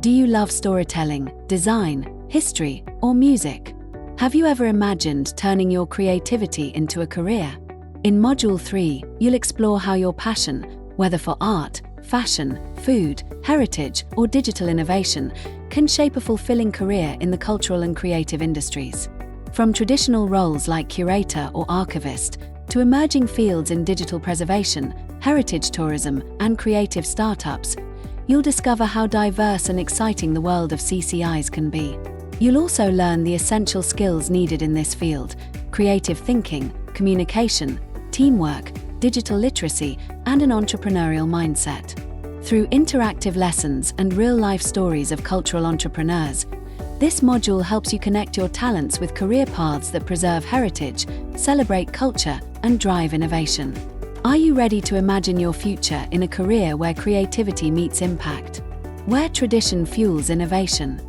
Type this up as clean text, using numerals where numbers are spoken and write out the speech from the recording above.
Do you love storytelling, design, history, or music? Have you ever imagined turning your creativity into a career? In Module 3, you'll explore how your passion, whether for art, fashion, food, heritage, or digital innovation, can shape a fulfilling career in the cultural and creative industries. From traditional roles like curator or archivist, to emerging fields in digital preservation, heritage tourism, and creative startups, you'll discover how diverse and exciting the world of CCIs can be. You'll also learn the essential skills needed in this field: creative thinking, communication, teamwork, digital literacy, and an entrepreneurial mindset. Through interactive lessons and real-life stories of cultural entrepreneurs, this module helps you connect your talents with career paths that preserve heritage, celebrate culture, and drive innovation. Are you ready to imagine your future in a career where creativity meets impact? Where tradition fuels innovation?